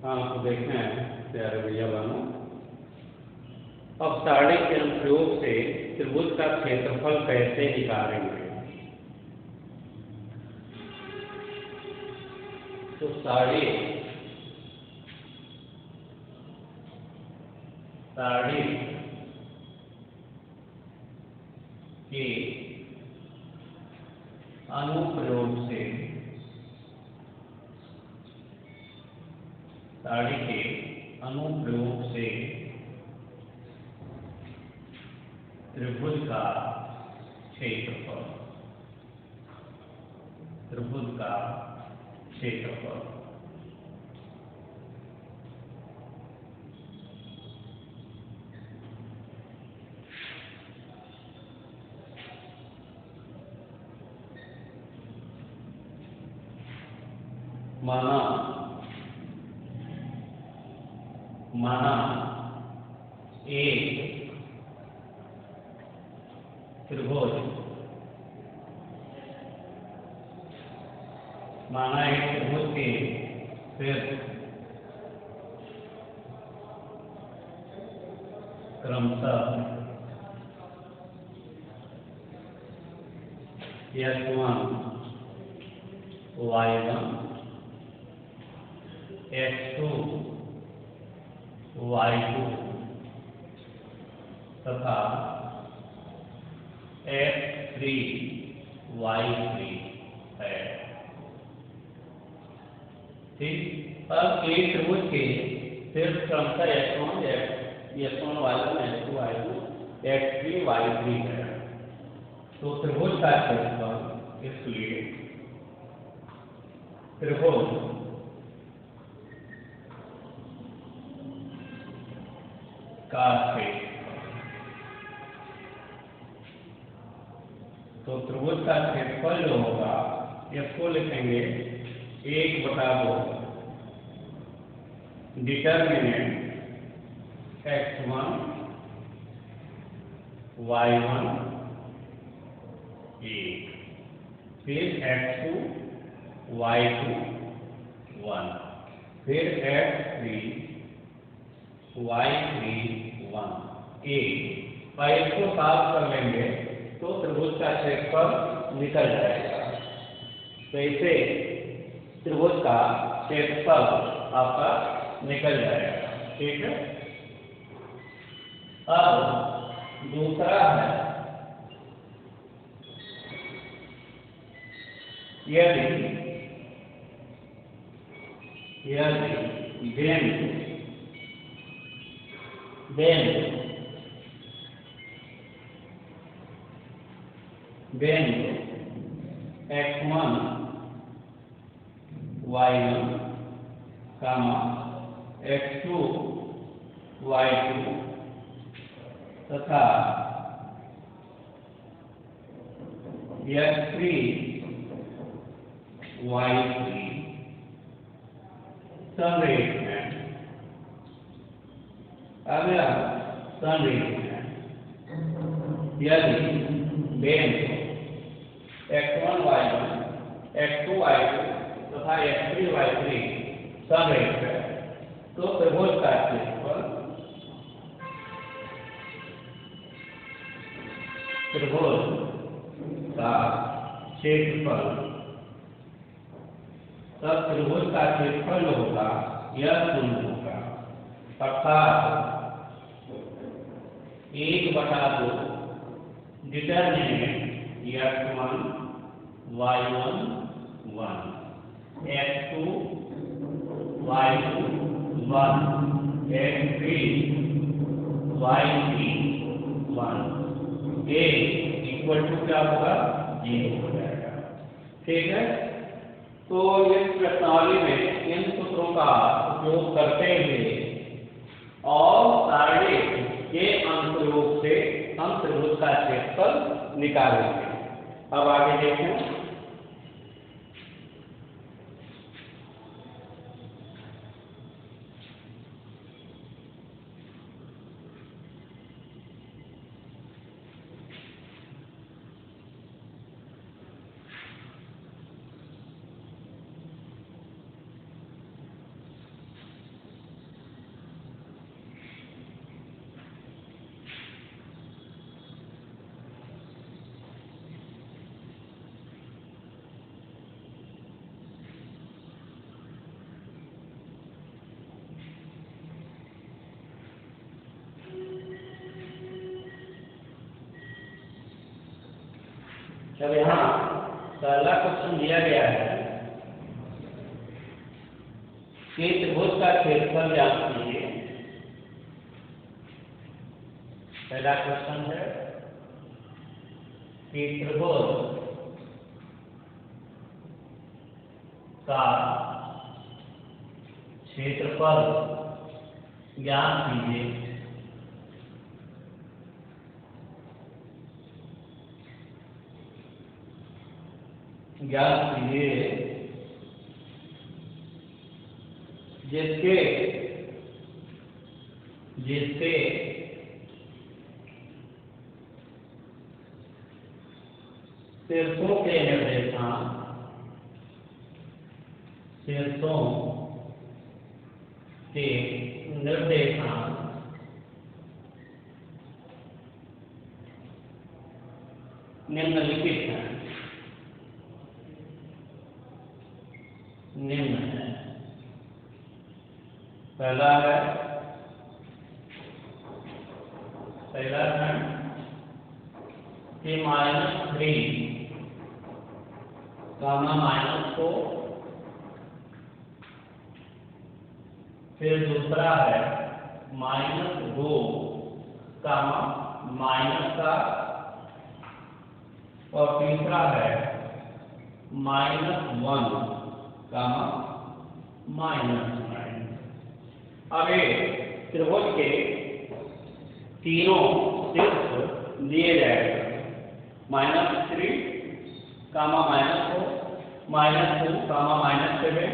हाँ तो देखें प्यारे भैया बनो। अब सारणी के अनुप्रयोग से त्रिभुज का क्षेत्रफल कैसे निकालेंगे। तो सारणी के अनुप्रयोग से त्रिभुज का क्षेत्रफल माना एक त्रिभुज के फिर क्रमशः x1 y1 x2 y2 तथा x3 y3 है। ठीक। अब एक त्रिभुज के सिर्फ क्रमशः x1 y1 x2 y2 x3 y3 है। तो त्रिभुज का क्षेत्रफल, इसलिए त्रिभुज का क्षेत्रफल जो होगा इसको लिखेंगे 1/2 डिटर्मिनेंट x1 y1 1 फिर x2 y2 1 फिर x3 y3 1 1। और इसको साफ कर लेंगे तो त्रिभुज का क्षेत्रफल निकल जाएगा। तो इसे त्रिभुज का क्षेत्रफल आपका निकल जाएगा। ठीक है। अब दूसरा है, यदि बिंदु x1 y1 x2 y2 तथा x3 y3 संरेख हैं। अगला संरेख है, यदि बिंदु x1 y1 x2 y2 तथा x3 y3 संरेख है तो त्रिभुज का क्षेत्रफल तब त्रिभुज का क्षेत्रफल होगा यह शून्य होगा, अर्थात 1/2 determinant x1 y1 1 x2 y2 1 x3 y3 1 a equal to क्या होगा 0 हो जाएगा। ठीक है। तो इस प्रश्नावली में इन सूत्रों का उपयोग करते हुए और सारणी के अनुप्रयोग से हम त्रिभुज का क्षेत्रफल निकालेंगे। अब आगे देखें। अब यहाँ पहला क्वेश्चन दिया गया है कि त्रिभुज का क्षेत्रफल ज्ञात कीजिए। पहला क्वेश्चन है कि त्रिभुज का क्षेत्रफल ज्ञात कीजिए। ज्ञात कीजिए जिसके जिसके शीर्षों के निर्देशांक निम्नलिखित हैं। निम्न है। पहला है कि -3, -4। फिर दूसरा है -2, -7। और तीसरा है -1, -9। अब त्रिभुज के तीनों शीर्ष दिए जाएंगे, -3, -4, -2, -7,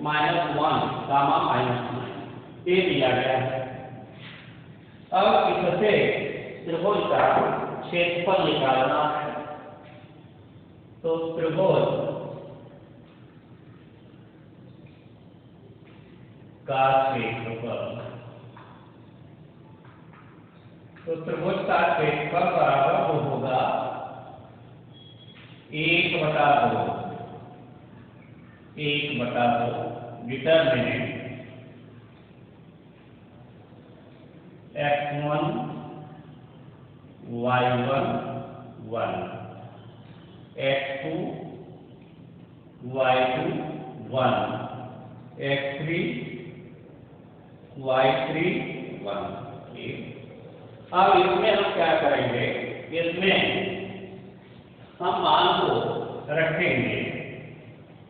-1, -9। ये दिया गया है। अब इससे त्रिभुज का क्षेत्रफल निकालना है। तो त्रिभुज का क्षेत्रफल, तो त्रिभुज का क्षेत्रफल बराबर वो होगा 1/2। 1/2 determinant x1 y1 1, x2 y2 1, x3 y3 1। अब इसमें हम क्या करेंगे, इसमें हम मान को रखेंगे।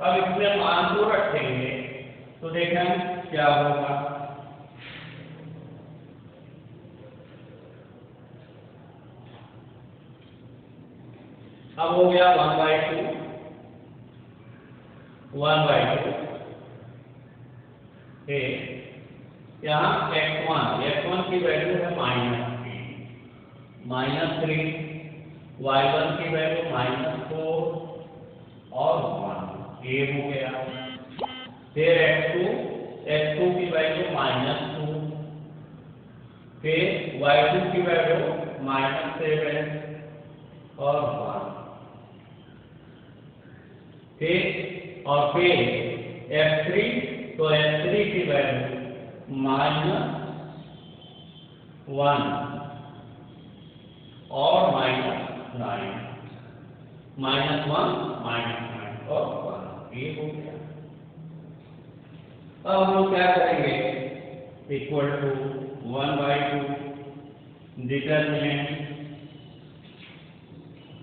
अब इसमें मान को रखेंगे तो देखें क्या होगा। अब हो गया 1/2, 1/2। यहाँ x1 की वैल्यू है -3, y1 की वैल्यू -4 और 1, ये हो गया। फिर x2 की वैल्यू -2, फिर y2 की वैल्यू -7 और 1, फिर f3, तो f3 की वैल्यू -1 और -9, -1 -9 और 1, ये हो गया। अब हम क्या करेंगे, इक्वल टू 1/2 डिटरमिनेंट।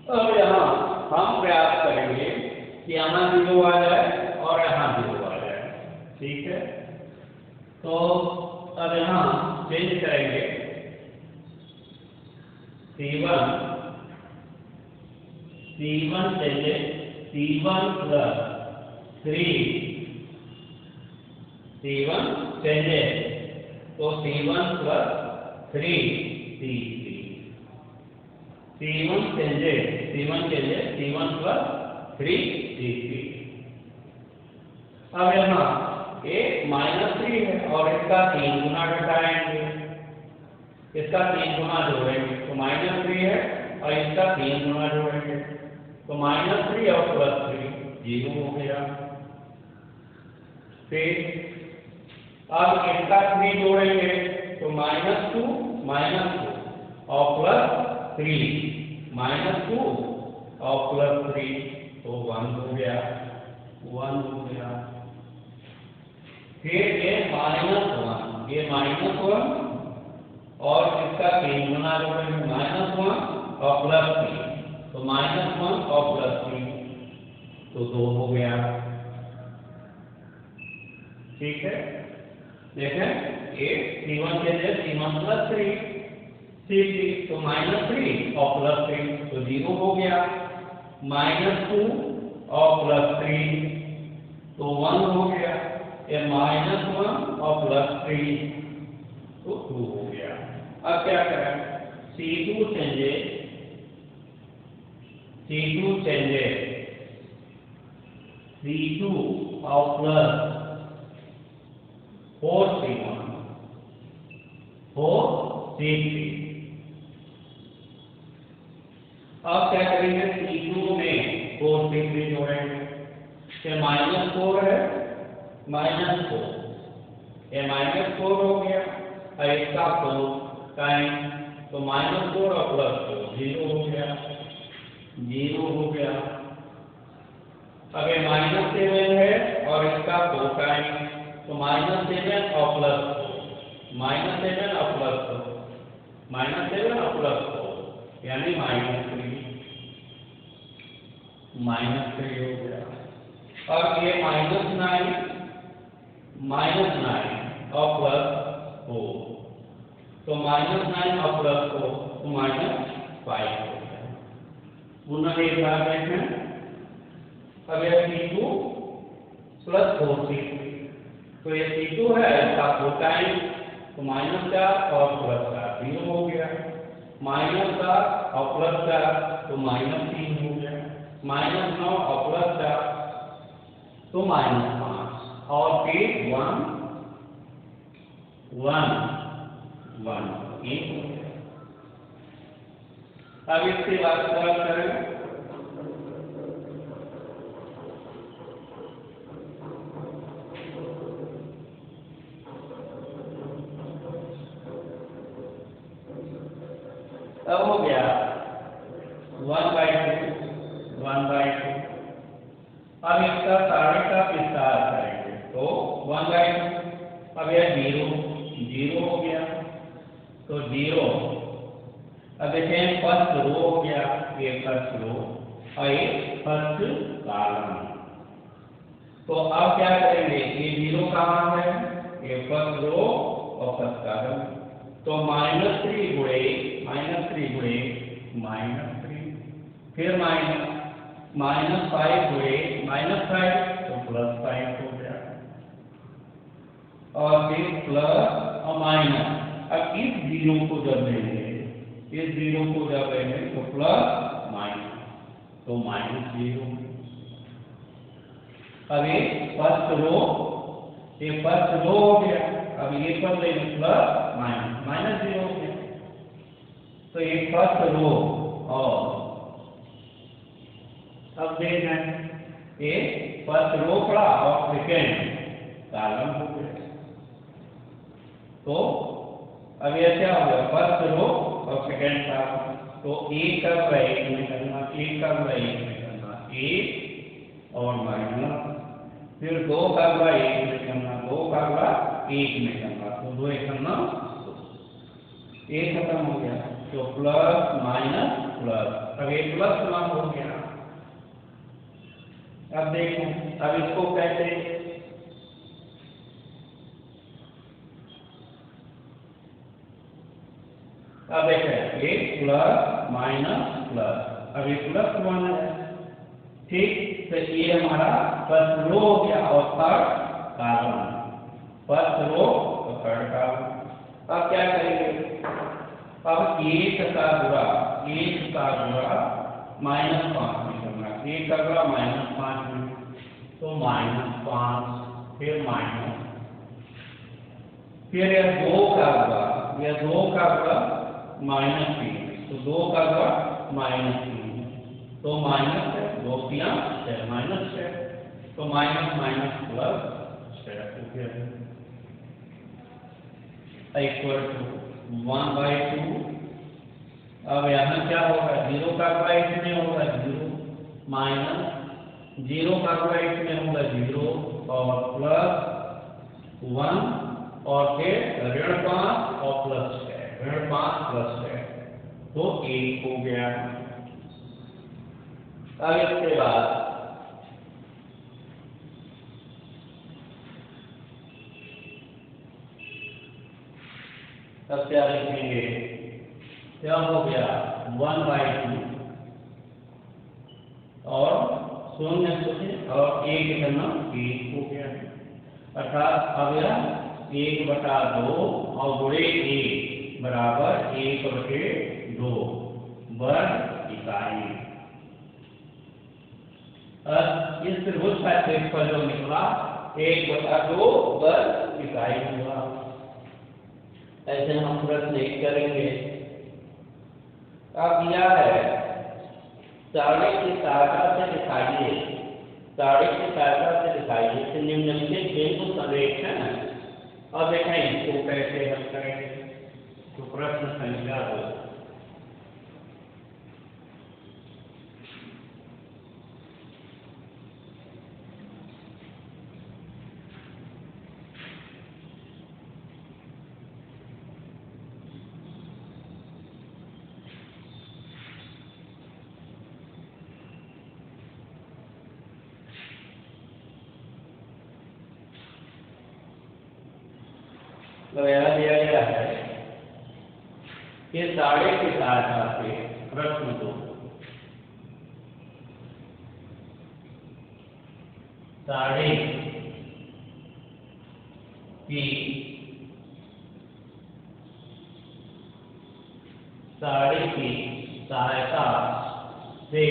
अब यहाँ हम प्रयास करेंगे कि यहाँ 0 आ जाए और यहाँ 0 आ जाए। ठीक है, तो अब यहाँ चेंज करेंगे। C1 चलिए C1 + 3, C1 चलिए तो C1 + 3 C3, C1 चलिए C1 + 3 C3। अब यहाँ एक -3 है और इसका 3 गुना घटाएंगे, इसका 3 गुना जोड़ेंगे तो -3 है और इसका 3 गुना जोड़ेंगे तो -3 और +3 0 हो गया। फिर अब इसका 3 जोड़ेंगे तो -2 और +3 -2 और +3 तो 1 हो गया, 1 हो गया। फिर ये -1, ये -1 और इसका 3 गुना करेंगे, -1 और +3 तो -1 और +3 तो 2 हो गया। ठीक है, देखें ये C1 के लिए C1 +3 C3 तो -3 और +3 तो 0 हो गया, -2 और +3 तो 1 हो गया, ये -1 और +3 तो 2 हो गया। अब क्या करें, C2 चेंजेस C2 और +4C1 4C3। अब क्या करेंगे, C2 में 4C3 जोड़ेंगे, ये -4 है, -4 ये -4 हो गया और इसका 4 टाइम तो -4 और +4 0 हो गया, 0 हो गया। अब ये -7 है और इसका 4 टाइम तो -7 और +4 -7 और +4 -7 और +4 यानी -3 हो गया। और ये -9 और +4 तो -9 और +4 तो -5 हो गया। पुनः एक बार देखें, अब यह C2 +4C3 तो ये C2 है, इसका 4 टाइम तो -4 और +4 0 हो गया, -4 और +4 तो -3 हो गया, -9 और +4 तो -5 और फिर 1 1 1 1 हो गया। अब इसके बाद सॉल्व करें, अब हो गया 1/2 अब इसका सारे का विस्तार करेंगे तो 1/2 अब यह 0 हो गया तो 0। अब देखें फर्स्ट रो हो गया, ये फर्स्ट रो और ये फर्स्ट कॉलम। तो अब क्या करेंगे, ये 0 कहाँ है, ये फर्स्ट रो और फर्स्ट कॉलम तो -3 गुणे -3 फिर -5 गुणे -5 तो +5 हो गया और फिर प्लस और माइनस। अब इस 0 को जब लेंगे, इस 0 को जब लेंगे तो प्लस माइनस तो -0। अब ये फर्स्ट रो हो गया, अब ये पर लेंगे प्लस माइनस -0 हो गया तो ये फर्स्ट रो और अब देखें ये फर्स्ट रो पड़ा और सेकेंड कॉलम हो गया। तो अब ये क्या हो गया, फर्स्ट रो और सेकेंड कॉलम तो एक का 1 में करना, एक का 1 में करना, 1 और माइनस, फिर 2 का 1 में करना, 2 का 1 में करना तो 2 करना, 1 खत्म हो गया तो प्लस माइनस प्लस, अब ये +1 हो गया। अब देखो, अब इसको कैसे, अब देखें ये प्लस माइनस प्लस, अब ये +1 है, ठीक। तो ये हमारा फर्स्ट रो हो गया और थर्ड कॉलम, फर्स्ट रो और थर्ड कॉलम। अब क्या करेंगे, अब 1 का गुणा -5 में करना, 1 का गुणा -5 में तो -5 फिर माइनस, फिर यह 2 का गुणा -3 तो 2 का गुणा -3 तो माइनस है, 2 3 6 -6 तो माइनस प्लस 6 हो गया इक्वल टू 1/2। अब यहाँ क्या होगा, 0 का गुणा इसमें होगा, 0 माइनस 0 का होगा इसमें होगा 0 और प्लस 1 और फिर ऋण 5 और प्लस 6, ऋण 5 प्लस 6 तो 1 हो गया। अब इसके बाद अब क्या लिखेंगे, क्या हो गया 1/2 और 0 और 1 करना 1 हो गया, अर्थात अब यह 1/2 और गुणे 1 बराबर 1/2 वर्ग इकाई। अब इस त्रिभुज का क्षेत्रफल जो निकला 1/2 वर्ग इकाई हुआ। ऐसे हम प्रश्न एक करेंगे। अब यह है सारणी की सहायता से दिखाइए, सारणी की सहायता से दिखाइए कि निम्नलिखित बिंदु संरेखण है। अब देखें इसको कैसे हल करेंगे। तो प्रश्न संख्या 2, दिया गया है कि सारणी की सहायता से प्रश्न 2, सारणी की सहायता से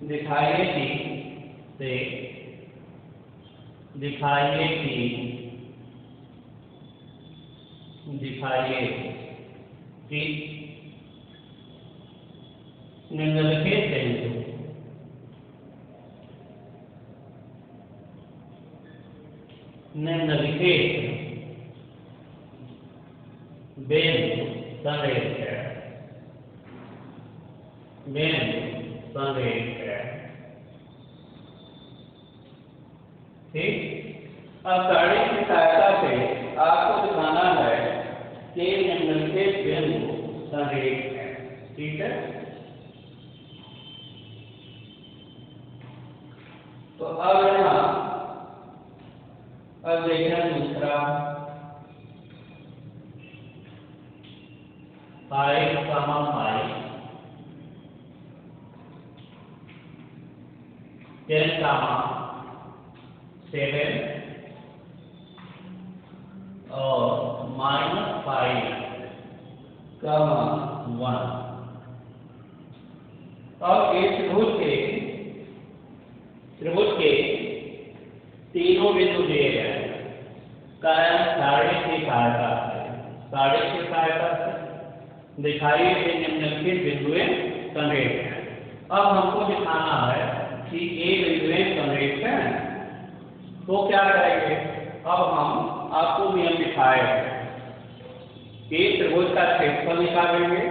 दिखाइए कि निम्नलिखित बिंदु संरेख है। ठीक। अब सारणी की सहायता से आपको दिखाना है कि निम्नलिखित बिंदु संरेख है। ठीक है, तो अब यहाँ अब देखें दूसरा 5, 10, 7 और -5, 1। और इस त्रिभुज के तीनों बिंदु दिए गए कारण सारणी की सहायता से दिखाइए कि निम्नलिखित बिंदुएं संरेख हैं। अब हमको दिखाना है कि ये बिंदुएं संरेख हैं, तो क्या करेंगे। अब हम आपको नियम दिखाएंगे कि त्रिभुज का क्षेत्रफल निकालेंगे,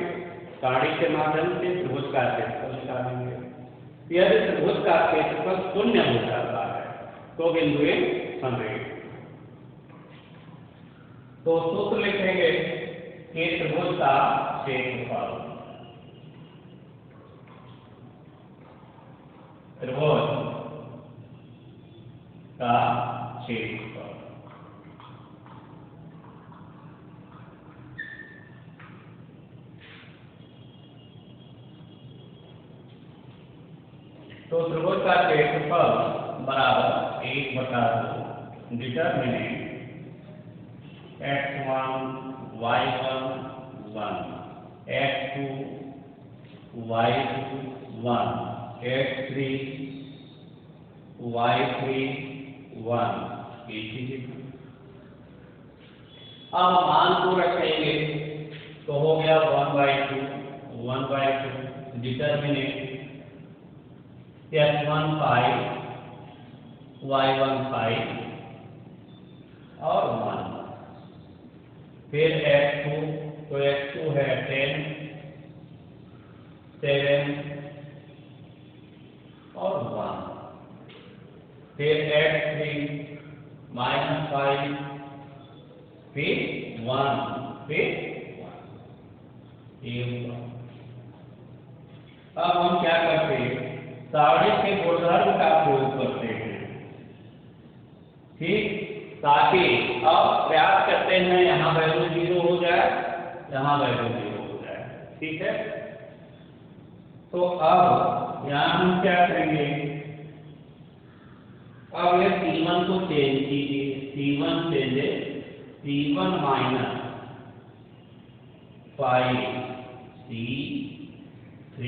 सारणी के माध्यम से त्रिभुज का क्षेत्रफल निकालेंगे। यदि त्रिभुज का क्षेत्रफल 0 हो जाता है तो बिंदुएं संरेख। तो सूत्र लिखेंगे कि त्रिभुज का क्षेत्रफल, त्रिभुज का क्षेत्रफल तो त्रिभुज का क्षेत्रफल बराबर 1/2 determinant x1 y1 1, x2 y2 1, x3 y3 1 etc। अब मान को रखेंगे तो हो गया 1/2 डिटरमिनेंट x1 5 y1 5 और 1, फिर x2 तो x2 है 10 7 फिर 1 फिर 1 ये हुआ। अब हम क्या करते हैं, सारणी के गुणधर्म का प्रयोग करते हैं, ठीक, ताकि अब प्रयास करते हैं यहाँ वैल्यू 0 हो जाए, यहाँ वैल्यू 0 हो जाए, ठीक है। तो अब यहाँ हम क्या करेंगे, अब ये C1 को चेंज कीजिए, C1 चेंजे C1 माइनस 5C3।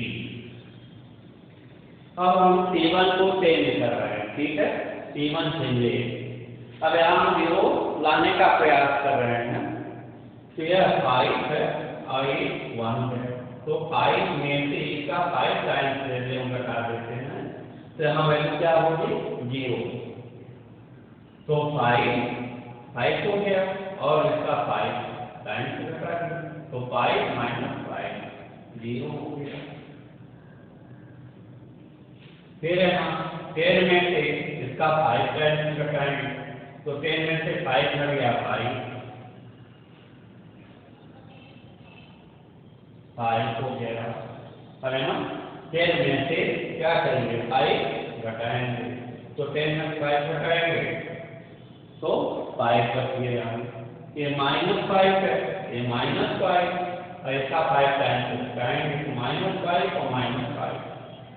अब हम C1 को चेंज कर रहे हैं, ठीक है, C1 चेंजे। अब यहाँ हम 0 लाने का प्रयास कर रहे हैं, तो यह 5 है और ये 1 है, तो 5 में से इसका 5 टाइम्स ले हम घटा देते हैं, तो यहाँ वैल्यू क्या होगी 0, तो 5 हो गया और इसका 5 टाइम्स घटा दिया, तो 5 माइनस 5 0 हो गया। फिर यहाँ 10 में से इसका 5 टाइम्स घटाएंगे, तो 10 में से 5 घट गया 5 हो गया। अब हम 10 में से क्या करेंगे 5 घटाएंगे, तो 10 में 5 घटाएंगे तो 5 बच गया। ये -5 है, ये -5 और इसका 5 टाइम्स घटाएंगे, तो -5 और -5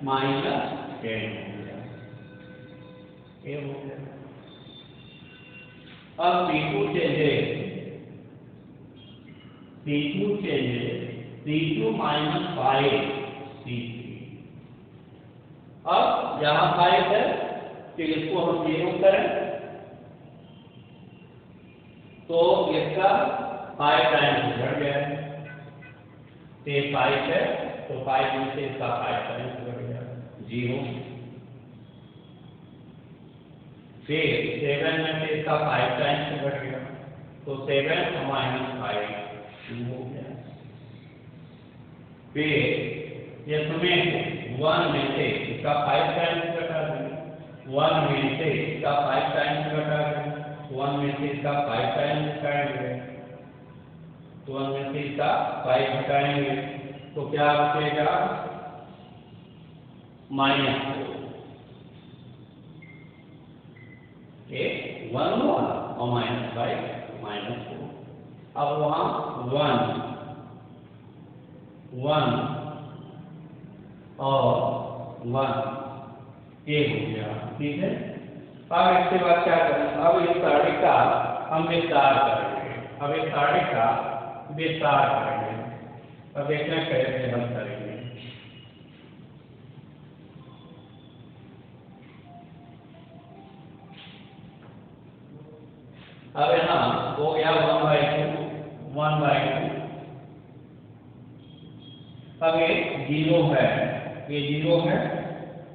-10 हो गया, ये हो गया। अब C2 चेंजे C2 माइनस 5C3। अब यहाँ 5 है, तो इसको हम 0 करें, तो इसका 5 टाइम्स घट गया, ये 5 है, तो 5 में से इसका 5 टाइम्स घट गया 0। फिर 7 में से इसका 5 टाइम्स घट गया, तो 7 माइनस 5 2 हो गया। फिर ये समेत 1 में से इसका 5 टाइम्स घटा देंगे, 1 में से इसका 5 टाइम्स घटा देंगे, 1 में से इसका 5 टाइम्स घटाएंगे, 1 में से इसका 5 घटाएंगे, तो क्या बचेगा -4। ये 1 हुआ और -5 -4। अब वहाँ 1 और 1 ये हो गया, ठीक है। अब इसके बाद क्या करें, अब इस सारणी का हम विस्तार करेंगे, अब इस सारणी का विस्तार करेंगे। अब देखना कैसे हम करेंगे। अब यहाँ हो गया 1/2 अब ये 0 है, ये 0 है,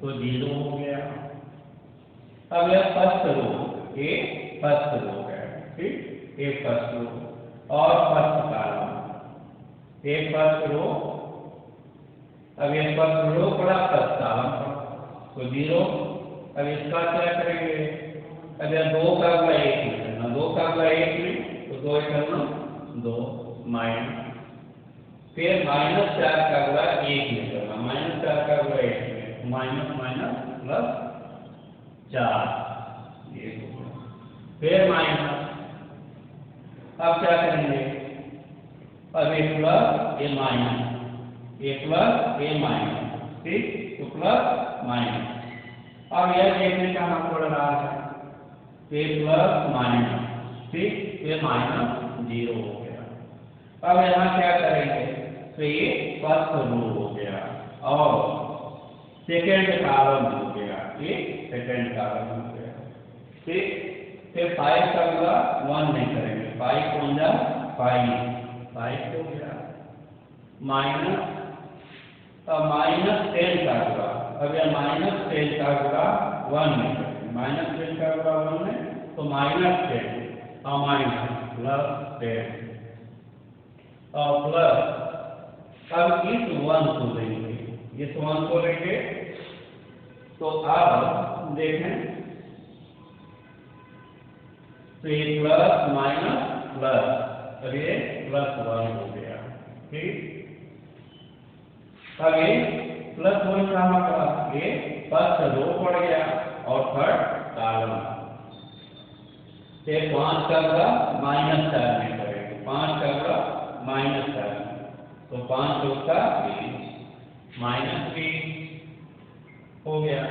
तो 0 हो गया। अब यह फर्स्ट रो, ये फर्स्ट रो है, ठीक, ये फर्स्ट रो और फर्स्ट कॉलम, ये फर्स्ट रो। अब ये फर्स्ट रो पड़ा, फर्स्ट कॉलम पड़ा, तो 0। अब इसका क्या करेंगे, अब यह 2 का अगला 1 में करना, 2 का अगला 1 में, तो 2 करना 2 माइनस, फिर -4 का अगला 1 में करना, -4 का अगला 1 में, माइनस माइनस +4 ये होगा, फिर माइनस। अब क्या करेंगे, अब ये प्लस ये माइनस, ये प्लस ये माइनस, ठीक, तो प्लस माइनस। अब यह देखने का हम पड़ रहा है, ये प्लस माइनस, ठीक, ये -0 हो गया। अब यहाँ क्या करेंगे, तो ये फर्स्ट रो हो गया और सेकेंड कॉलम हो गया, ये सेकेंड कॉलम हो गया, ठीक। फिर 5 का अगला 1 नहीं करेंगे, 5 हो गया 5 हो गया, माइनस -10 का अगला, अब यह -10 का अगला 1 नहीं करेंगे, -10 का अगला 1 में, तो -10 और माइनस +10 और प्लस। अब इस 1 को लेंगे, इस 1 को लेंगे, तो अब देखें, तो ये प्लस माइनस प्लस, अब ये +1 हो गया। ठीक, अब ये +1 कहाँ का, ये फर्स्ट रो पड़ गया और थर्ड कॉलम। ये 5 का होगा -4 में करेंगे, 5 का होगा -4, तो 5 का 20 हो गया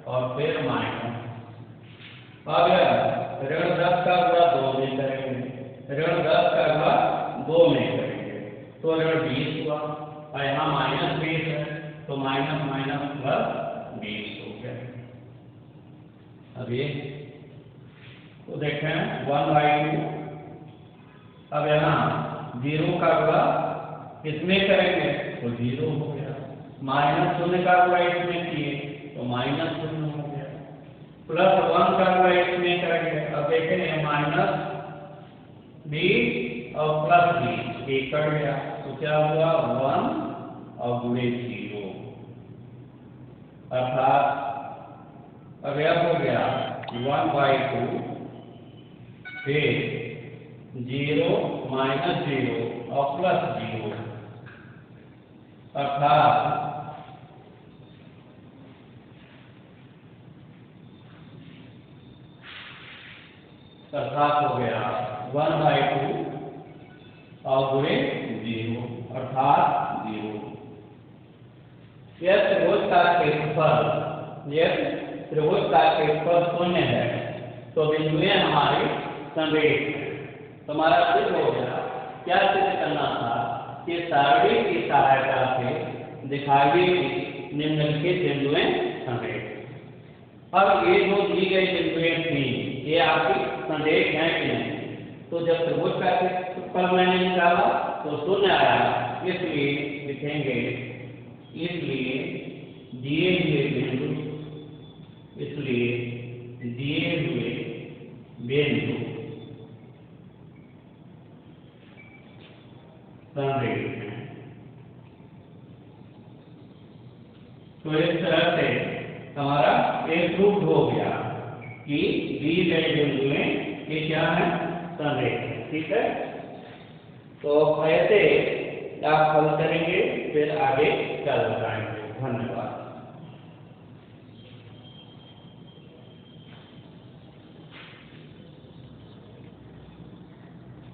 और फिर माइनस। अब ऋण 10 का होगा 2 में करेंगे, ऋण 10 का होगा 2 में करेंगे, तो ऋण 20 हुआ और यहाँ -20 है, तो माइनस माइनस प्लस 20 हो गया। अब ये तो देखें 1/2, अब यहाँ 0 का होगा किसमें करेंगे, तो 0 हो गया। -0 का होगा इसमें किए, तो -0 हो गया। +1 का होगा इसमें करेंगे, अब देखेंगे -20 और +20 एक कट गया, तो क्या हुआ 1 और गुणे 0, अर्थात अब यह हो गया 1/2, फिर 0 -0 और +0, अर्थात हो गया 1/2 और गुणे 0, अर्थात 0। यह त्रिभुज का क्षेत्रफल, यह त्रिभुज का क्षेत्रफल 0 है, तो बिंदुएं हमारे समरेख हैं। तो हमारा सिद्ध हो गया। क्या सिद्ध करना था कि सारणी की सहायता से दिखाइए कि निम्नलिखित बिंदुएं समरेख। अब ये जो दी गई बिंदुएं थी, ये आपकी समरेख हैं कि नहीं? तो जब त्रिभुज का क्षेत्रफल मैंने निकाला तो 0 आया, इसलिए लिखेंगे, इसलिए दिए हुए बिंदु, इसलिए दिए हुए बिंदु समरेख हैं। तो इस तरह से हमारा एक प्रूफ हो गया कि दी गए बिंदुएं ये क्या है, समरेख है। ठीक है, तो ऐसे आप हल करेंगे, फिर आगे चल बताएंगे। धन्यवाद।